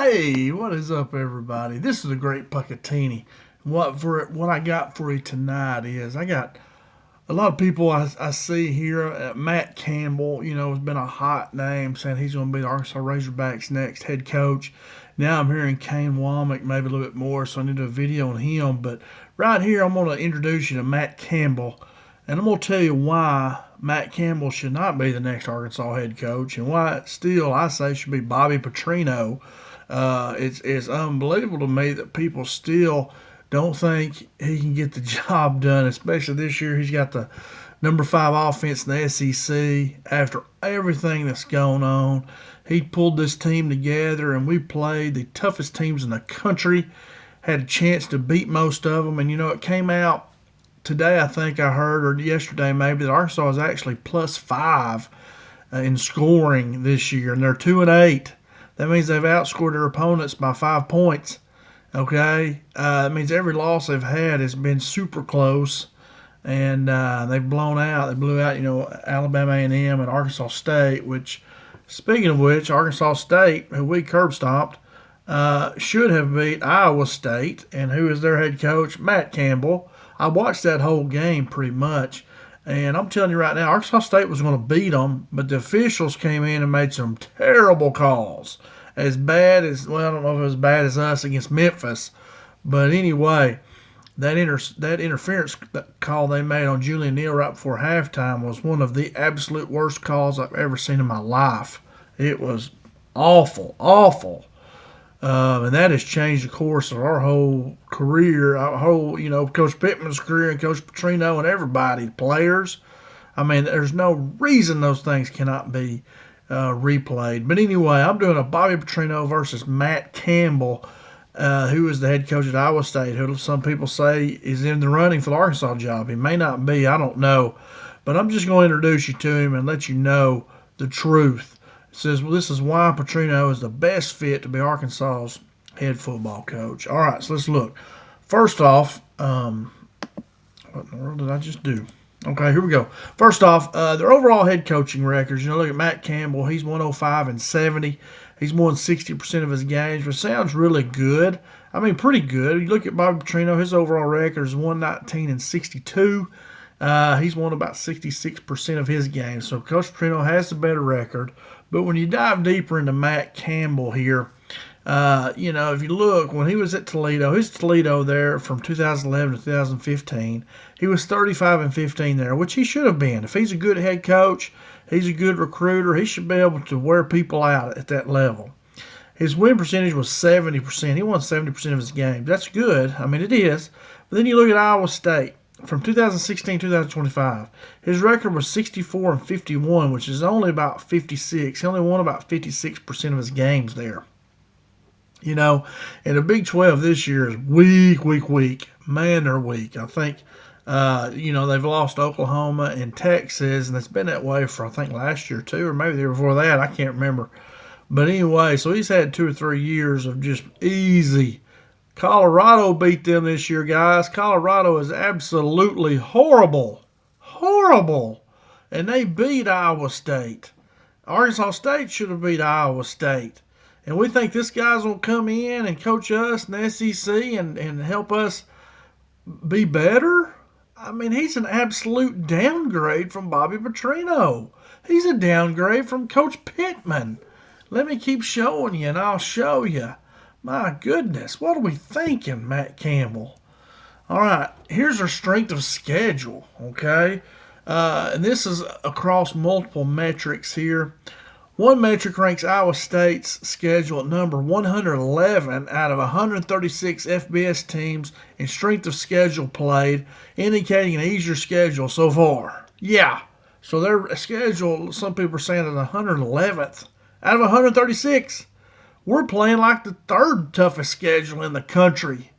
Hey, what is up, everybody? This is the Great Puckettini. What I got for you tonight is I got a lot of people I see here. Matt Campbell, has been a hot name, saying he's going to be the Arkansas Razorbacks' next head coach. Now I'm hearing Kane Womack maybe a little bit more, so I need to do a video on him. But right here, I'm going to introduce you to Matt Campbell, and I'm going to tell you why Matt Campbell should not be the next Arkansas head coach, and why still I say should be Bobby Petrino. It's unbelievable to me that people still don't think he can get the job done, especially this year. He's got the number 5 offense in the SEC. After everything that's going on, he pulled this team together, and we played the toughest teams in the country. Had a chance to beat most of them, and it came out today. I think I heard, or yesterday maybe, that Arkansas is actually +5 in scoring this year, and they're 2-8. That means they've outscored their opponents by 5 points. Okay, it means every loss they've had has been super close, and they've blown out. They blew out, Alabama A&M and Arkansas State. Which, speaking of which, Arkansas State, who we curb stomped, should have beat Iowa State, and who is their head coach, Matt Campbell. I watched that whole game pretty much. And I'm telling you right now, Arkansas State was going to beat them, but the officials came in and made some terrible calls. As bad as, well, I don't know if it was as bad as us against Memphis. But anyway, that interference call they made on Julian Neal right before halftime was one of the absolute worst calls I've ever seen in my life. It was awful, awful. And that has changed the course of our whole career, Coach Pittman's career, and Coach Petrino, and everybody, players. I mean, there's no reason those things cannot be replayed. But anyway, I'm doing a Bobby Petrino versus Matt Campbell, who is the head coach at Iowa State, who some people say is in the running for the Arkansas job. He may not be, I don't know. But I'm just going to introduce you to him and let you know the truth. It says, well, this is why Petrino is the best fit to be Arkansas's head football coach. All right, so let's look. First off, what in the world did I just do? Okay, here we go. First off, their overall head coaching records. Look at Matt Campbell. He's 105-70. He's won 60% of his games, which sounds really good. I mean, pretty good. You look at Bobby Petrino, his overall record is 119-62. He's won about 66% of his games. So Coach Petrino has the better record. But when you dive deeper into Matt Campbell here, if you look, when he was at Toledo, he's Toledo there from 2011 to 2015. He was 35-15 there, which he should have been. If he's a good head coach, he's a good recruiter, he should be able to wear people out at that level. His win percentage was 70%. He won 70% of his games. That's good. I mean, it is. But then you look at Iowa State. From 2016 to 2025, his record was 64-51, which is only about 56. He only won about 56% of his games there. And the Big 12 this year is weak. Man, they're weak. I think, they've lost Oklahoma and Texas, and it's been that way for, I think, last year too, or maybe the year before that. I can't remember. But anyway, so he's had 2 or 3 years of just easy. Colorado beat them this year, guys. Colorado is absolutely horrible. Horrible. And they beat Iowa State. Arkansas State should have beat Iowa State. And we think this guy's going to come in and coach us in the SEC and help us be better? I mean, he's an absolute downgrade from Bobby Petrino. He's a downgrade from Coach Pittman. Let me keep showing you, and I'll show you. My goodness, what are we thinking, Matt Campbell? All right, here's our strength of schedule, okay? And this is across multiple metrics here. One metric ranks Iowa State's schedule at number 111 out of 136 FBS teams in strength of schedule played, indicating an easier schedule so far. Yeah, so their schedule, some people are saying, is 111th out of 136. We're playing like the 3rd toughest schedule in the country.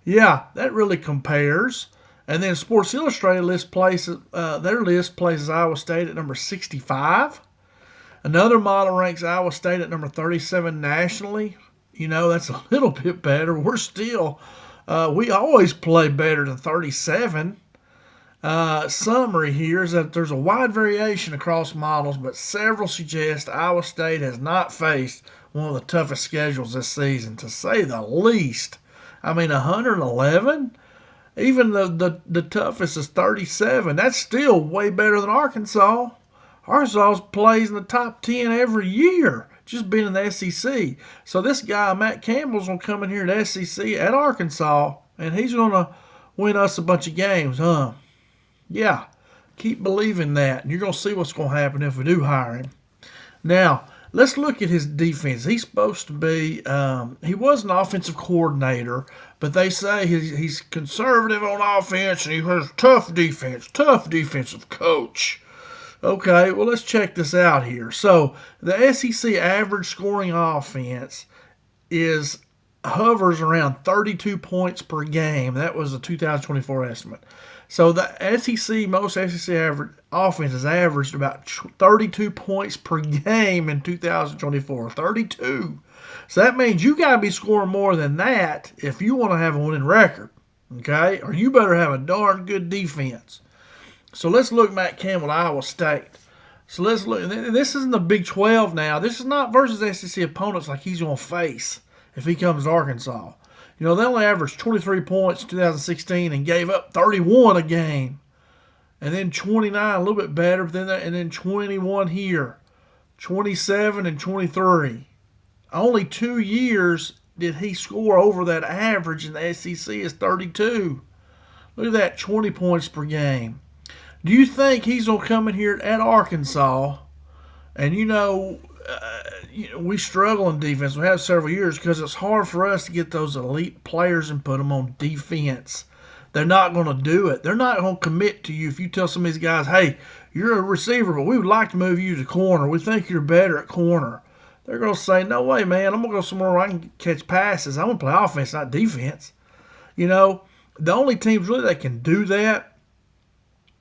Yeah, that really compares. And then Sports Illustrated their list places Iowa State at number 65. Another model ranks Iowa State at number 37 nationally. That's a little bit better. We're still, we always play better than 37. Summary here is that there's a wide variation across models, but several suggest Iowa State has not faced one of the toughest schedules this season, to say the least. I mean, 111? Even the toughest is 37. That's still way better than Arkansas. Arkansas plays in the top 10 every year, just being in the SEC. So this guy, Matt Campbell's going to come in here to SEC at Arkansas, and he's going to win us a bunch of games, huh? Yeah, keep believing that, and you're going to see what's going to happen if we do hire him. Now, let's look at his defense. He's supposed to be, he was an offensive coordinator, but they say he's conservative on offense, and he has tough defensive coach. Okay, well, let's check this out here. So, the SEC average scoring offense hovers around 32 points per game. That was a 2024 estimate. So the most SEC average offense has averaged about 32 points per game in 2024. 32. So that means you got to be scoring more than that if you want to have a winning record. Okay? Or you better have a darn good defense. So let's look at Matt Campbell at Iowa State. So let's look. This is in the Big 12 now. This is not versus SEC opponents like he's going to face if he comes to Arkansas. You know, they only averaged 23 points in 2016 and gave up 31 a game. And then 29, a little bit better, and then 21 here. 27 and 23. Only 2 years did he score over that average in the SEC is 32. Look at that, 20 points per game. Do you think he's going to come in here at Arkansas? And we struggle in defense. We have several years because it's hard for us to get those elite players and put them on defense. They're not going to do it. They're not going to commit to you if you tell some of these guys, hey, you're a receiver, but we would like to move you to corner. We think you're better at corner. They're going to say, no way, man. I'm going to go somewhere where I can catch passes. I want to play offense, not defense. You know, the only teams really that can do that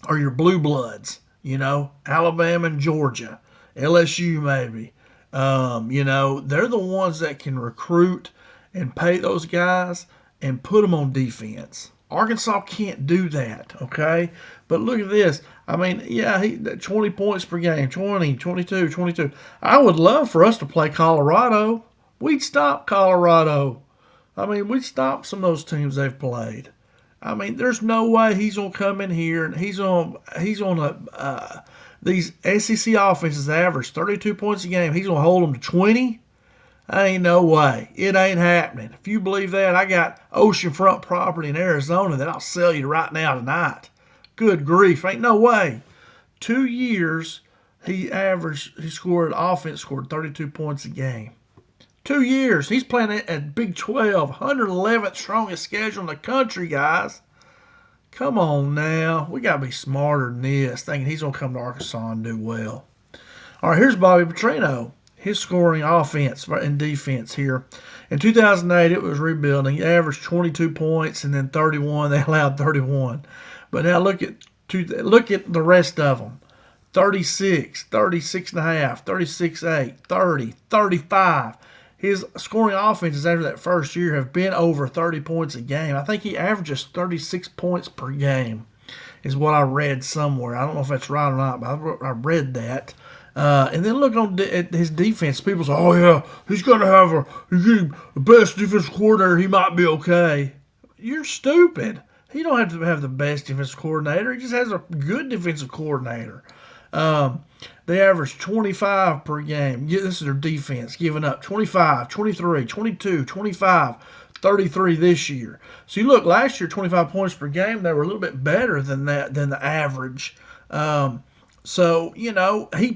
are your blue bloods, Alabama and Georgia, LSU maybe. They're the ones that can recruit and pay those guys and put them on defense. Arkansas can't do that, okay? But look at this. I mean, yeah, 20 points per game, 20, 22, 22. I would love for us to play Colorado. We'd stop Colorado. I mean, we'd stop some of those teams they've played. I mean, there's no way he's gonna come in here and he's on these SEC offenses average 32 points a game. He's gonna hold them to 20. Ain't no way. It ain't happening. If you believe that, I got oceanfront property in Arizona that I'll sell you right now tonight. Good grief, ain't no way. 2 years offense scored 32 points a game. 2 years. He's playing at Big 12, 111th strongest schedule in the country, guys. Come on now. We got to be smarter than this, thinking he's going to come to Arkansas and do well. All right, here's Bobby Petrino. His scoring offense and defense here. In 2008, it was rebuilding. He averaged 22 points and then 31. They allowed 31. But now look at the rest of them. 36, 36.5, 36.8, 30, 35. His scoring offenses after that first year have been over 30 points a game. I think he averages 36 points per game is what I read somewhere. I don't know if that's right or not, but I read that. And then look at his defense. People say, oh, yeah, he's going to have the best defense coordinator. He might be okay. You're stupid. He don't have to have the best defensive coordinator. He just has a good defensive coordinator. They average 25 per game. This is their defense, giving up 25, 23, 22, 25, 33 this year. So you look, last year, 25 points per game, they were a little bit better than the average. So, he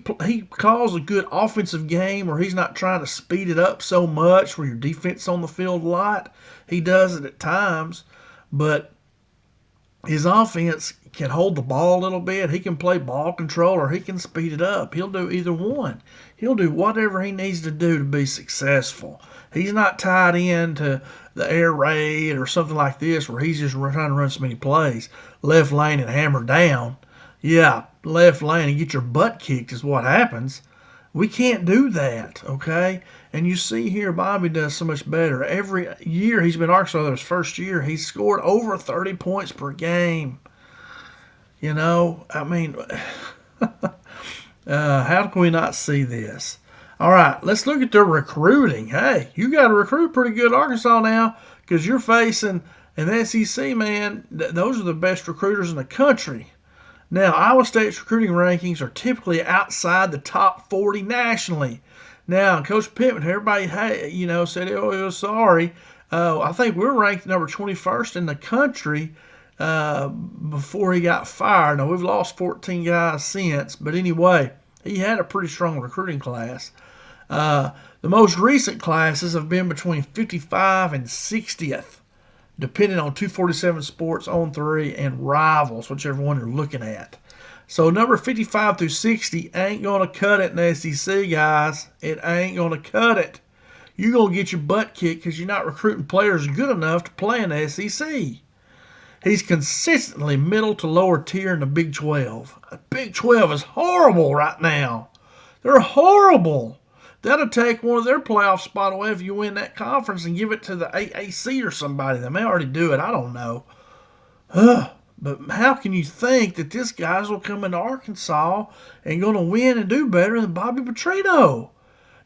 calls a good offensive game where he's not trying to speed it up so much where your defense is on the field a lot. He does it at times, but his offense can hold the ball a little bit. He can play ball control or he can speed it up. He'll do either one. He'll do whatever he needs to do to be successful. He's not tied into the air raid or something like this where he's just trying to run so many plays. Left lane and hammer down. Yeah, left lane and get your butt kicked is what happens. We can't do that, okay? And you see here, Bobby does so much better. Every year he's been Arkansas, his first year, he's scored over 30 points per game. You know, I mean, how can we not see this? All right, let's look at their recruiting. Hey, you got to recruit pretty good Arkansas now because you're facing an SEC, man. Those are the best recruiters in the country. Now, Iowa State's recruiting rankings are typically outside the top 40 nationally. Now, Coach Pittman, everybody, hey, said, oh, he was sorry. I think we're ranked number 21st in the country before he got fired. Now, we've lost 14 guys since, but anyway, he had a pretty strong recruiting class. The most recent classes have been between 55 and 60th, depending on 247 Sports, On 3, and Rivals, whichever one you're looking at. So number 55 through 60 ain't going to cut it in the SEC, guys. It ain't going to cut it. You're going to get your butt kicked because you're not recruiting players good enough to play in the SEC. He's consistently middle to lower tier in the Big 12. The Big 12 is horrible right now. They're horrible. That'll take one of their playoff spot away if you win that conference and give it to the AAC or somebody. They may already do it. I don't know. But how can you think that this guys will come into Arkansas and going to win and do better than Bobby Petrino?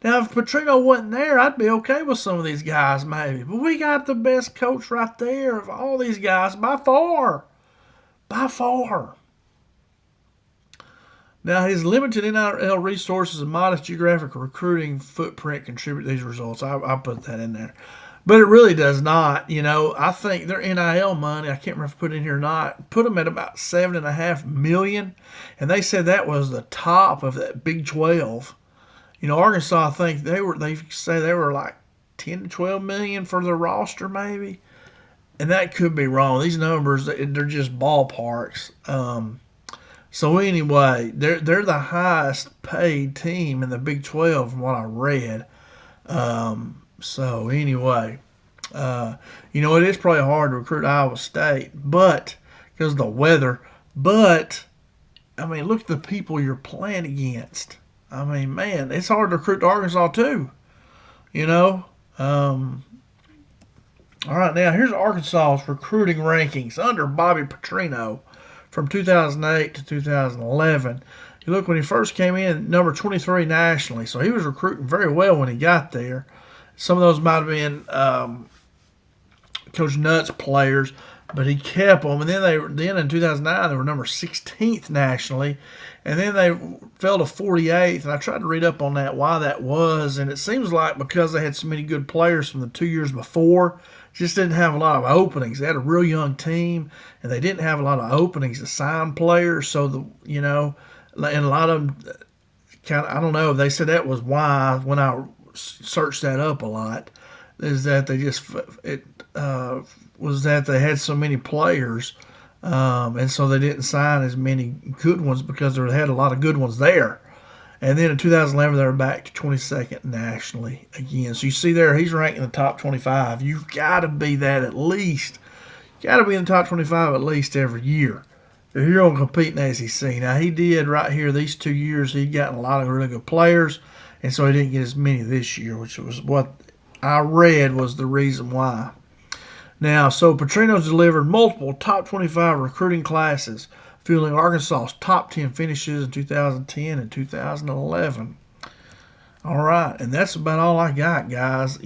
Now, if Petrino wasn't there, I'd be okay with some of these guys maybe. But we got the best coach right there of all these guys by far. By far. Now, his limited NIL resources and modest geographic recruiting footprint contribute to these results. I put that in there. But it really does not. I think their NIL money, I can't remember if I put it in here or not, put them at about $7.5 million. And they said that was the top of that Big 12. Arkansas, I think they say they were like 10 to 12 million for their roster, maybe. And that could be wrong. These numbers, they're just ballparks. So anyway, they're the highest paid team in the Big 12 from what I read. So anyway, it is probably hard to recruit Iowa State, but because of the weather. But I mean, look at the people you're playing against. I mean, man, it's hard to recruit to Arkansas too. All right, now here's Arkansas's recruiting rankings under Bobby Petrino from 2008 to 2011. You look, when he first came in, number 23 nationally, so he was recruiting very well when he got there. Some of those might have been Coach Nutt's players, but he kept them. And then in 2009 they were number 16th nationally, and then they fell to 48th. And I tried to read up on that, why that was, and it seems like because they had so many good players from the 2 years before, just didn't have a lot of openings. They had a real young team, and they didn't have a lot of openings to sign players. So and a lot of them I don't know. They said that was why when I searched that up a lot, is that they just was that they had so many players, and so they didn't sign as many good ones because they had a lot of good ones there. And then in 2011, they were back to 22nd nationally again. So you see there, he's ranked in the top 25. You've got to be that at least. Got to be in the top 25 at least every year if you're going to compete in the SEC. Now, he did right here these 2 years. He'd gotten a lot of really good players, and so he didn't get as many this year, which was what I read was the reason why. Now, so Petrino's delivered multiple top 25 recruiting classes, fueling Arkansas's top 10 finishes in 2010 and 2011. All right, and that's about all I got, guys.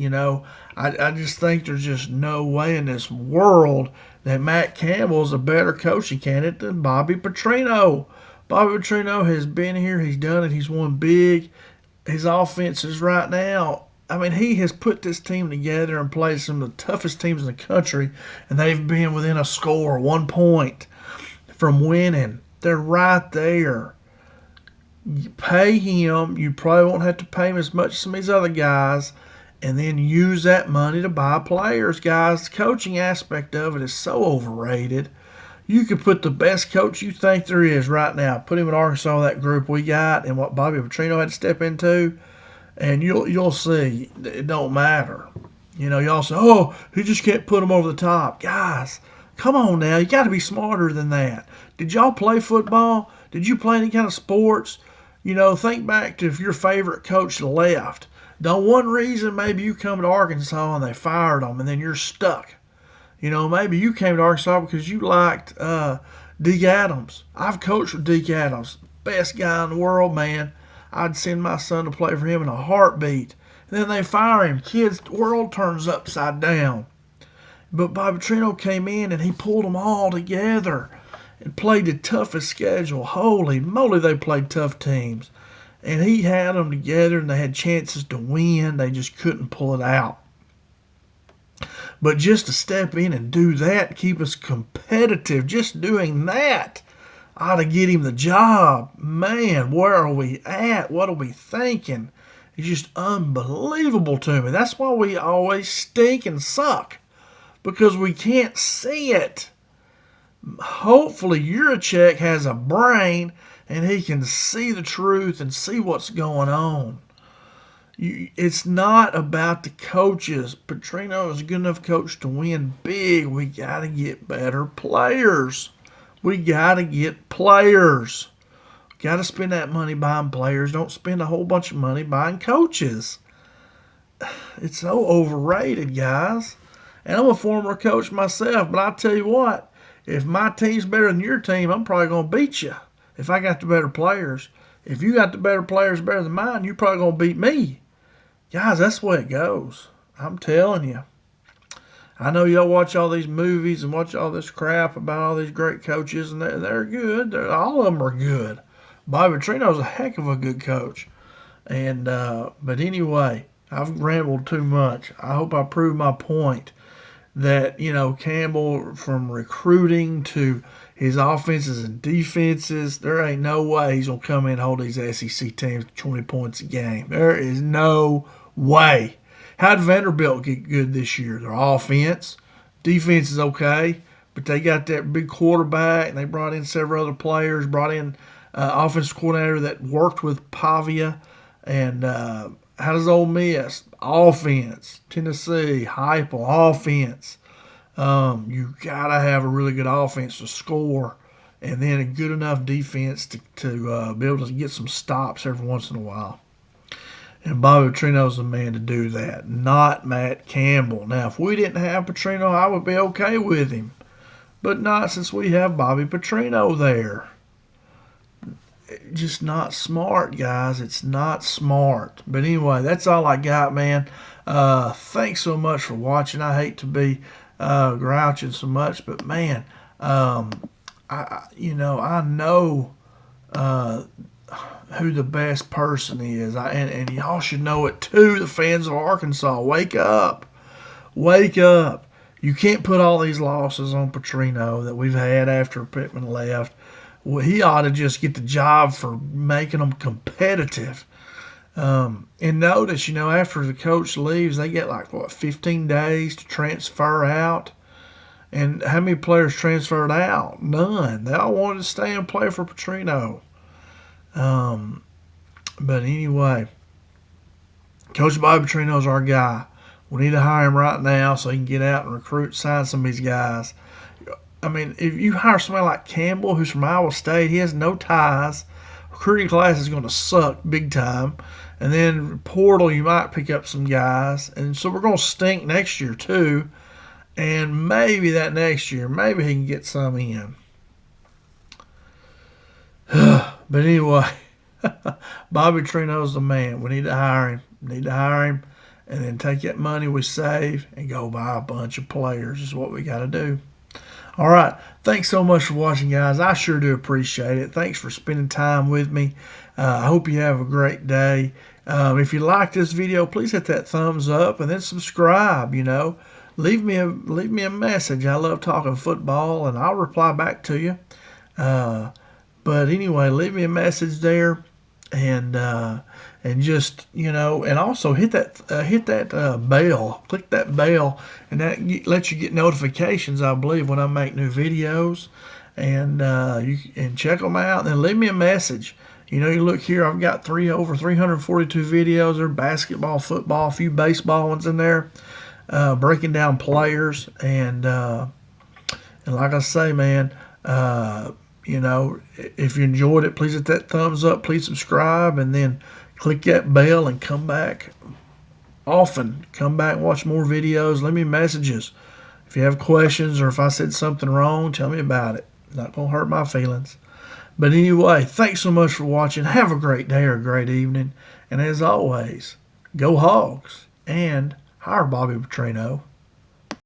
I just think there's just no way in this world that Matt Campbell's a better coaching candidate than Bobby Petrino. Bobby Petrino has been here. He's done it. He's won big. His offenses right now, I mean, he has put this team together and played some of the toughest teams in the country, and they've been within a score, 1 point from winning. They're right there. You pay him. You probably won't have to pay him as much as some of these other guys, and then use that money to buy players, guys. The coaching aspect of it is so overrated. You could put the best coach you think there is right now, put him in Arkansas, that group we got, and what Bobby Petrino had to step into, and you'll see it don't matter. Y'all say, oh, he just can't put him over the top. Guys, come on now. You got to be smarter than that. Did y'all play football? Did you play any kind of sports? Think back to if your favorite coach left. Now, one reason maybe you come to Arkansas and they fired him and then you're stuck. Maybe you came to Arkansas because you liked Deke Adams. I've coached with Deke Adams. Best guy in the world, man. I'd send my son to play for him in a heartbeat. And then they fire him. Kid's world turns upside down. But Bobby Petrino came in and he pulled them all together and played the toughest schedule. Holy moly, they played tough teams. And he had them together and they had chances to win. They just couldn't pull it out. But just to step in and do that, keep us competitive, just doing that ought to get him the job. Man, where are we at? What are we thinking? It's just unbelievable to me. That's why we always stink and suck, because we can't see it. Hopefully Yurachek has a brain and he can see the truth and see what's going on. It's not about the coaches. Petrino is a good enough coach to win big. We got to get better players. We got to get players. Got to spend that money buying players. Don't spend a whole bunch of money buying coaches. It's so overrated, guys. And I'm a former coach myself, but I tell you what, if my team's better than your team, I'm probably going to beat you if I got the better players. If you got the better players better than mine, you're probably going to beat me. Guys, that's the way it goes. I'm telling you. I know y'all watch all these movies and watch all this crap about all these great coaches, and they're good. All of them are good. Bobby Petrino's a heck of a good coach. And but anyway, I've rambled too much. I hope I proved my point that, Campbell, from recruiting to his offenses and defenses, there ain't no way he's going to come in and hold these SEC teams 20 points a game. There is no way. How'd Vanderbilt get good this year? Their offense. Defense is okay, but they got that big quarterback, and they brought in several other players, brought in offensive coordinator that worked with Pavia. And how does Ole Miss? Offense. Tennessee, Heupel, offense. You got to have a really good offense to score, and then a good enough defense to be able to get some stops every once in a while. And Bobby Petrino's the man to do that, not Matt Campbell. Now, if we didn't have Petrino, I would be okay with him. But not since we have Bobby Petrino there. Just not smart, guys. It's not smart. But anyway, that's all I got, man. Thanks so much for watching. I hate to be grouching so much, but man, I know who the best person is, and y'all should know it too. The fans of Arkansas, wake up, wake up! You can't put all these losses on Petrino that we've had after Pittman left. Well, he ought to just get the job for making them competitive. And notice, after the coach leaves, they get 15 days to transfer out. And how many players transferred out? None. They all wanted to stay and play for Petrino. But anyway, Coach Bobby Petrino's our guy. We need to hire him right now so he can get out and recruit, sign some of these guys. I mean, if you hire somebody like Campbell, who's from Iowa State, he has no ties. Recruiting class is going to suck big time. And then portal, you might pick up some guys. And so we're going to stink next year too. And maybe that next year, maybe he can get some in. But anyway, Bobby Petrino's the man. We need to hire him. And then take that money we save and go buy a bunch of players is what we got to do. All right. Thanks so much for watching, guys. I sure do appreciate it. Thanks for spending time with me. I hope you have a great day. If you like this video, please hit that thumbs up and then subscribe. Leave me a message. I love talking football, and I'll reply back to you. But anyway, leave me a message there, and just and also hit that bell. Click that bell, and that lets you get notifications, I believe, when I make new videos. And you can check them out. And then leave me a message. You look here. I've got over 342 videos. There are basketball, football, a few baseball ones in there, breaking down players. And like I say, man. If you enjoyed it, please hit that thumbs up. Please subscribe, and then click that bell and come back often. Come back and watch more videos. Leave me messages. If you have questions or if I said something wrong, tell me about it. Not going to hurt my feelings. But anyway, thanks so much for watching. Have a great day or a great evening. And as always, go Hogs and hire Bobby Petrino.